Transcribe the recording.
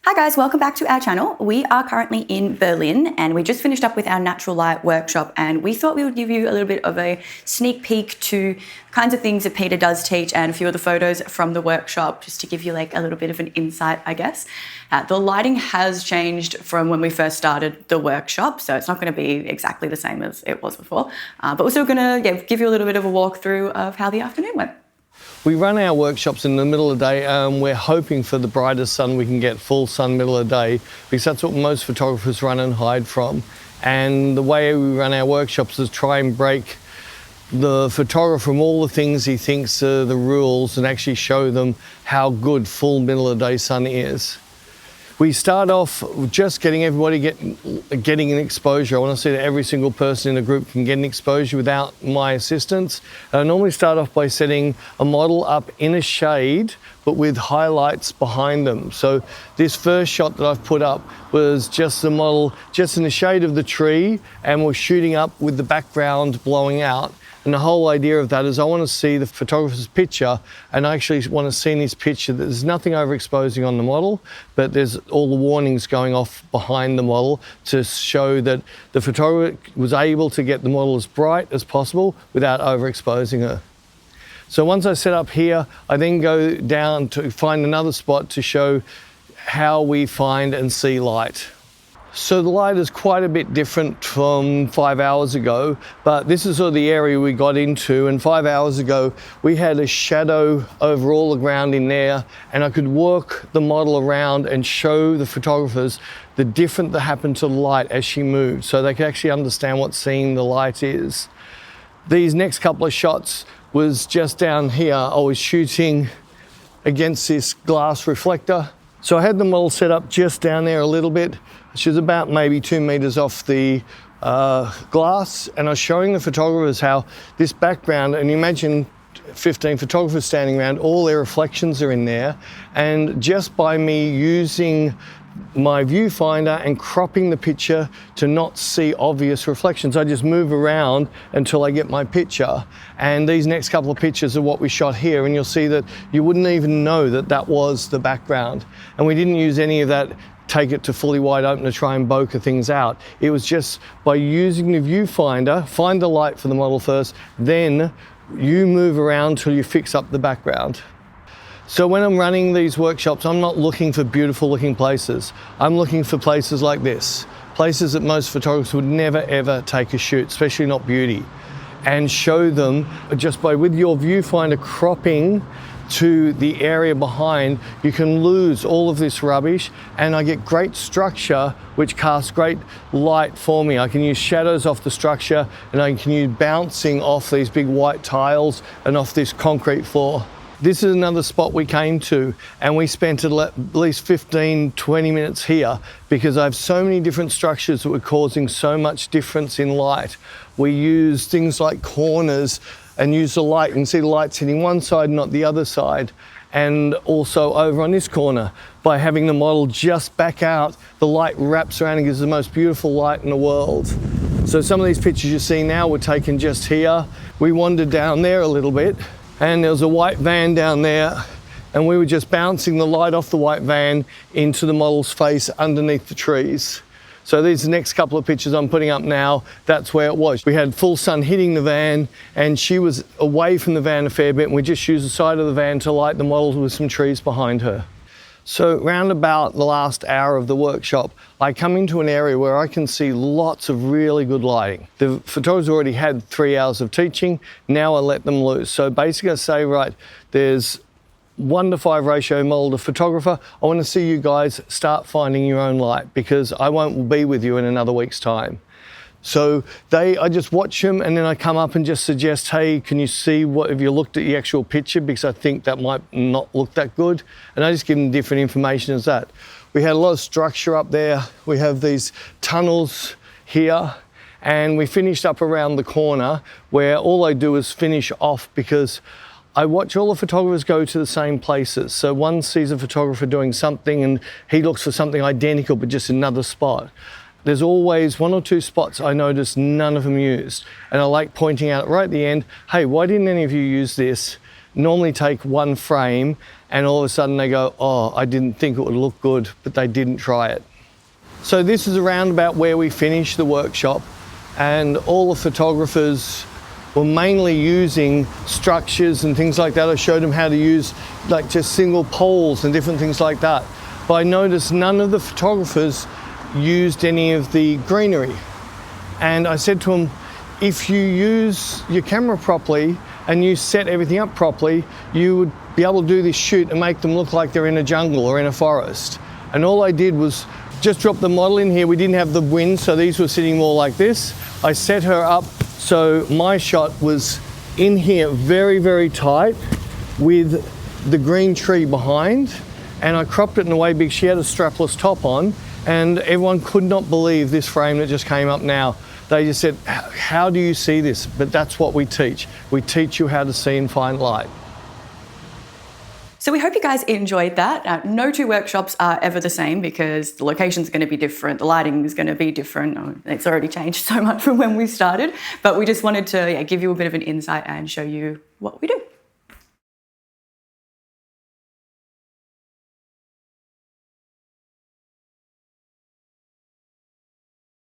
Hi guys, welcome back to our channel. We are currently in Berlin and we just finished up with our natural light workshop, and we thought we would give you a little bit of a sneak peek to kinds of things that Peter does teach and a few of the photos from the workshop, just to give you like a little bit of an insight, I guess. The lighting has changed from when we first started the workshop, so it's not going to be exactly the same as it was before, but we're still going to give you a little bit of a walkthrough of how the afternoon went. We run our workshops in the middle of the day. We're hoping for the brightest sun we can get, full sun, middle of the day, because that's what most photographers run and hide from. And the way we run our workshops is try and break the photographer from all the things he thinks are the rules and actually show them how good full middle of the day sun is. We start off just getting everybody getting an exposure. I want to see that every single person in the group can get an exposure without my assistance. I normally start off by setting a model up in a shade, but with highlights behind them. So this first shot that I've put up was just the model just in the shade of the tree, and we're shooting up with the background blowing out. And the whole idea of that is I want to see the photographer's picture, and I actually want to see in his picture that there's nothing overexposing on the model, but there's all the warnings going off behind the model to show that the photographer was able to get the model as bright as possible without overexposing her. So once I set up here, I then go down to find another spot to show how we find and see light. So the light is quite a bit different from 5 hours ago, but this is sort of the area we got into, and 5 hours ago we had a shadow over all the ground in there, and I could work the model around and show the photographers the difference that happened to the light as she moved, so they could actually understand what seeing the light is. These next couple of shots was just down here. I was shooting against this glass reflector. So I had the model set up just down there a little bit. She's about maybe 2 meters off the glass, and I was showing the photographers how this background, and you imagine 15 photographers standing around, all their reflections are in there, and just by me using my viewfinder and cropping the picture to not see obvious reflections, I just move around until I get my picture. And these next couple of pictures are what we shot here, and you'll see that you wouldn't even know that that was the background. And we didn't use any of that take it to fully wide open to try and bokeh things out. It was just by using the viewfinder, find the light for the model first, then you move around till you fix up the background. So when I'm running these workshops, I'm not looking for beautiful looking places. I'm looking for places like this, places that most photographers would never ever take a shoot, especially not beauty, and show them just by with your viewfinder cropping to the area behind, you can lose all of this rubbish, and I get great structure which casts great light for me. I can use shadows off the structure, and I can use bouncing off these big white tiles and off this concrete floor. This is another spot we came to, and we spent at least 15-20 minutes here because I have so many different structures that were causing so much difference in light. We use things like corners and use the light. You can see the light's hitting one side, not the other side. And also over on this corner, by having the model just back out, the light wraps around and gives the most beautiful light in the world. So some of these pictures you see now were taken just here. We wandered down there a little bit, and there was a white van down there, and we were just bouncing the light off the white van into the model's face underneath the trees. So these are the next couple of pictures I'm putting up now. That's where it was. We had full sun hitting the van, and she was away from the van a fair bit, and we just used the side of the van to light the model with some trees behind her. So round about the last hour of the workshop, I come into an area where I can see lots of really good lighting. The photographers already had 3 hours of teaching. Now I let them loose. So basically I say, right, there's 1:5 ratio model to photographer. I want to see you guys start finding your own light, because I won't be with you in another week's time. So I just watch them, and then I come up and just suggest, hey, can you see what, have you looked at the actual picture? Because I think that might not look that good. And I just give them different information as that. We had a lot of structure up there. We have these tunnels here, and we finished up around the corner where all I do is finish off, because I watch all the photographers go to the same places. So one sees a photographer doing something and he looks for something identical but just another spot. There's always 1 or 2 spots I notice none of them used. And I like pointing out right at the end, hey, why didn't any of you use this? normally take one frame and all of a sudden they go, oh, I didn't think it would look good, but they didn't try it. So this is around about where we finished the workshop, and all the photographers were mainly using structures and things like that. I showed them how to use like just single poles and different things like that. But I noticed none of the photographers used any of the greenery. And I said to them, if you use your camera properly and you set everything up properly, you would be able to do this shoot and make them look like they're in a jungle or in a forest. And all I did was just drop the model in here. We didn't have the wind, so these were sitting more like this. I set her up so my shot was in here very, very tight with the green tree behind, and I cropped it in a way because she had a strapless top on, and everyone could not believe this frame that just came up now. They just said, how do you see this? But that's what we teach. We teach you how to see and find light. So we hope you guys enjoyed that. No two workshops are ever the same because the location's going to be different, the lighting is going to be different. It's already changed so much from when we started, but we just wanted to give you a bit of an insight and show you what we do.